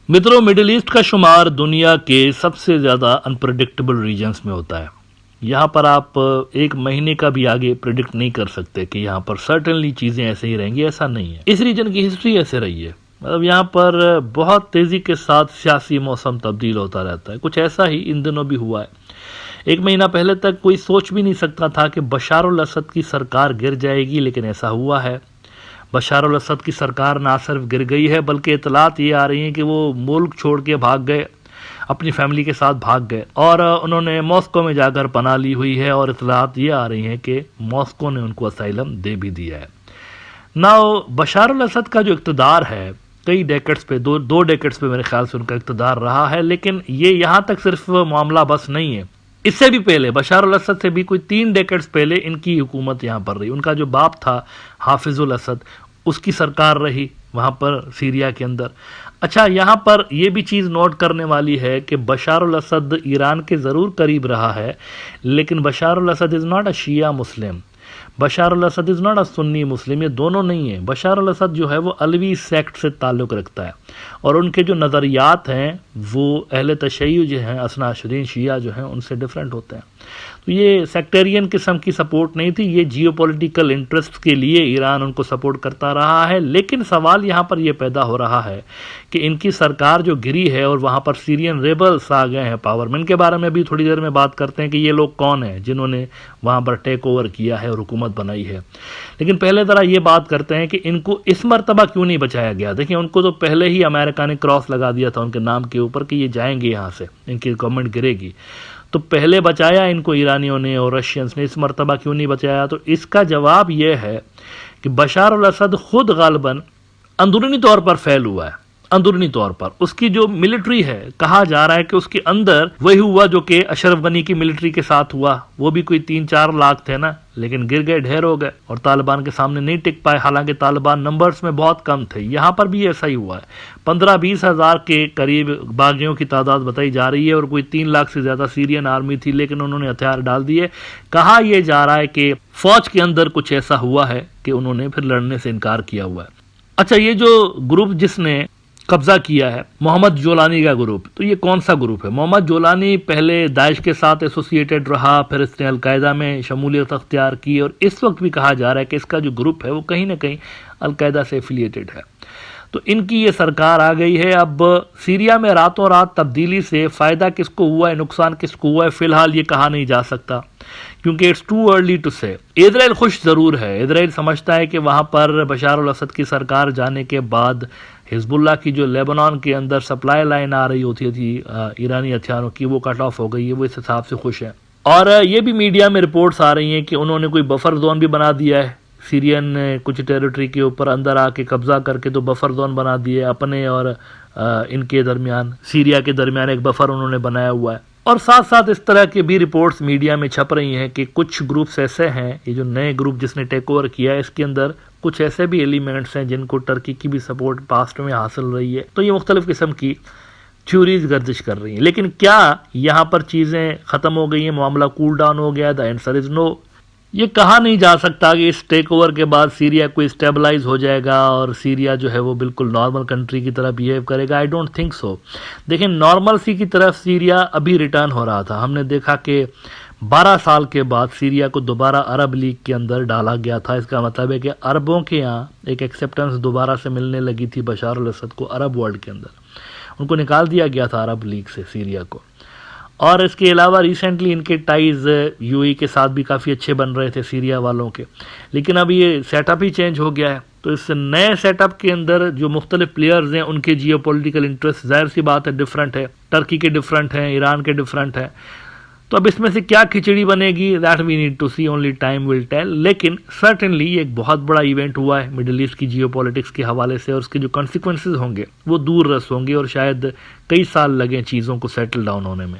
मित्रों, middle east का शुमार दुनिया के सबसे ज़्यादा अनप्रेडिक्टेबल रीजन्स में होता है। यहाँ पर आप एक महीने का भी आगे प्रिडिक्ट नहीं कर सकते कि यहाँ पर सर्टेनली चीज़ें ऐसे ही रहेंगी, ऐसा नहीं है। इस रीजन की हिस्ट्री ऐसे रही है, मतलब यहाँ पर बहुत तेज़ी के साथ सियासी मौसम तब्दील होता रहता है। कुछ ऐसा ही इन दिनों भी हुआ है। एक महीना पहले तक कोई सोच भी नहीं सकता था कि बशार अल असद की सरकार गिर जाएगी, लेकिन ऐसा हुआ है। बशार अल असद की सरकार ना सिर्फ गिर गई है, बल्कि इतलात ये आ रही हैं कि वो मुल्क छोड़ के भाग गए, अपनी फैमिली के साथ भाग गए और उन्होंने मॉस्को में जाकर पनाह ली हुई है। और इतलात ये आ रही हैं कि मॉस्को ने उनको असाइलम दे भी दिया है। नाउ बशार अल असद का जो इक़्तिदार है, कई डेकेड्स पे, दो डेकेड्स पे मेरे ख्याल से उनका इक़्तिदार रहा है, लेकिन ये यहाँ तक सिर्फ मामला बस नहीं है। इससे भी पहले, बशार अल असद से भी कोई 3 डेकेड्स पहले इनकी हुकूमत यहाँ पर रही। उनका जो बाप था हाफिजुल असद, उसकी सरकार रही वहाँ पर सीरिया के अंदर। अच्छा, यहाँ पर यह भी चीज़ नोट करने वाली है कि बशार अल असद ईरान के ज़रूर करीब रहा है, लेकिन Bashar al Assad is not a Shia Muslim, Bashar al Assad is not a Sunni Muslim, ये दोनों नहीं है। बशार अल असद जो है वो अलवी सेक्ट से ताल्लुक़ रखता है और उनके जो नज़रियात हैं वो अहले तशय्युअ जो हैं, असना अशरीन शिया जो हैं, उनसे डिफरेंट होते हैं। तो ये सेक्टेरियन किस्म की सपोर्ट नहीं थी, ये जियोपॉलिटिकल इंटरेस्ट के लिए ईरान उनको सपोर्ट करता रहा है। लेकिन सवाल यहाँ पर यह पैदा हो रहा है कि इनकी सरकार जो गिरी है और वहाँ पर सीरियन रेबल्स आ गए हैं पावर में, इनके बारे में भी थोड़ी देर में बात करते हैं कि ये लोग कौन हैं जिन्होंने वहाँ पर टेक ओवर किया है और हुकूमत बनाई है। लेकिन पहले ज़रा ये बात करते हैं कि इनको इस मरतबा क्यों नहीं बचाया गया। देखिए, उनको तो पहले ही अमेरिका ने क्रॉस लगा दिया था उनके नाम के ऊपर कि ये जाएंगे यहाँ से, इनकी गवर्नमेंट गिरेगी। तो पहले बचाया इनको ईरानियों ने और रशियंस ने, इस मरतबा क्यों नहीं बचाया? तो इसका जवाब यह है कि बशार अल असद खुद गालिबन अंदरूनी तौर पर फैल हुआ है। अंदरूनी तौर पर उसकी जो मिलिट्री है, कहा जा रहा है कि उसके अंदर वही हुआ जो कि अशरफ गनी की मिलिट्री के साथ हुआ। वो भी कोई 3-4 लाख थे ना, लेकिन गिर गए, ढेर हो गए और तालिबान के सामने नहीं टिक पाए। हालांकि तालिबान नंबर्स में बहुत कम थे। यहाँ पर भी ऐसा ही हुआ है। 15-20 हज़ार के करीब बागियों की तादाद बताई जा रही है और कोई 3 लाख से ज़्यादा सीरियन आर्मी थी, लेकिन उन्होंने हथियार डाल दिए। कहा यह जा रहा है कि फौज के अंदर कुछ ऐसा हुआ है कि उन्होंने फिर लड़ने से इनकार किया हुआ है। अच्छा, ये जो ग्रुप जिसने कब्जा किया है, मोहम्मद जोलानी का ग्रुप, तो ये कौन सा ग्रुप है? मोहम्मद जोलानी पहले दाइश के साथ एसोसिएटेड रहा, फिर इसने अलकायदा में शमूलियत अख्तियार की और इस वक्त भी कहा जा रहा है कि इसका जो ग्रुप है वो कहीं ना कहीं अलकायदा से एफिलिएटेड है। तो इनकी ये सरकार आ गई है। अब सीरिया में रातों रात तब्दीली से फ़ायदा किसको हुआ है, नुकसान किसको हुआ है, फ़िलहाल ये कहा नहीं जा सकता, क्योंकि इट्स टू अर्ली टू से। इजराइल खुश ज़रूर है। इजराइल समझता है कि वहाँ पर बशार अल असद की सरकार जाने के बाद हिजबुल्लाह की जो लेबनान के अंदर सप्लाई लाइन आ रही होती थी ईरानी हथियारों की, वो कट ऑफ हो गई है। वो इस हिसाब से खुश है। और ये भी मीडिया में रिपोर्ट्स आ रही हैं कि उन्होंने कोई बफर जोन भी बना दिया है सीरियन कुछ टेरिटरी के ऊपर, अंदर आके कब्जा करके तो बफर जोन बना दिए अपने और इनके दरमियान, सीरिया के दरमियान एक बफर उन्होंने बनाया हुआ है। और साथ साथ इस तरह की भी रिपोर्ट्स मीडिया में छप रही हैं कि कुछ ग्रुप्स ऐसे हैं, ये जो नए ग्रुप जिसने टेक ओवर किया है, इसके अंदर कुछ ऐसे भी एलिमेंट्स हैं जिनको टर्की की भी सपोर्ट पास्ट में हासिल रही है। तो ये मुख्तलिफ किस्म की थ्योरीज गर्दिश कर रही हैं। लेकिन क्या यहाँ पर चीज़ें ख़त्म हो गई हैं, मामला कूल डाउन हो गया? The answer is no. ये कहा नहीं जा सकता कि इस टेक ओवर के बाद सीरिया कोई स्टेबलाइज हो जाएगा और सीरिया जो है वो बिल्कुल नॉर्मल कंट्री की तरह बिहेव करेगा। I don't think so. देखिए, नॉर्मल सी की तरफ सीरिया अभी रिटर्न हो रहा था। हमने देखा कि 12 साल के बाद सीरिया को दोबारा अरब लीग के अंदर डाला गया था। इसका मतलब है कि अरबों के यहाँ एक एक्सेप्टेंस दोबारा से मिलने लगी थी बशार अल असद को अरब वर्ल्ड के अंदर। उनको निकाल दिया गया था अरब लीग से सीरिया को। और इसके अलावा रिसेंटली इनके टाइज़ यूएई के साथ भी काफ़ी अच्छे बन रहे थे सीरिया वालों के, लेकिन अब ये सेटअप ही चेंज हो गया है। तो इस नए सेटअप के अंदर जो मुख्तलिफ प्लेयर्स हैं उनके जियोपॉलिटिकल इंटरेस्ट ज़ाहिर सी बात है डिफरेंट है। टर्की के डिफरेंट हैं, ईरान के डिफरेंट हैं। तो अब इसमें से क्या खिचड़ी बनेगी, that we need to see, only time will tell. लेकिन सर्टेनली ये एक बहुत बड़ा इवेंट हुआ है मिडिल ईस्ट की जियोपॉलिटिक्स के हवाले से और उसके जो कॉन्सिक्वेंसेस होंगे वो दूर रस होंगे और शायद कई साल लगें चीज़ों को सेटल डाउन होने में।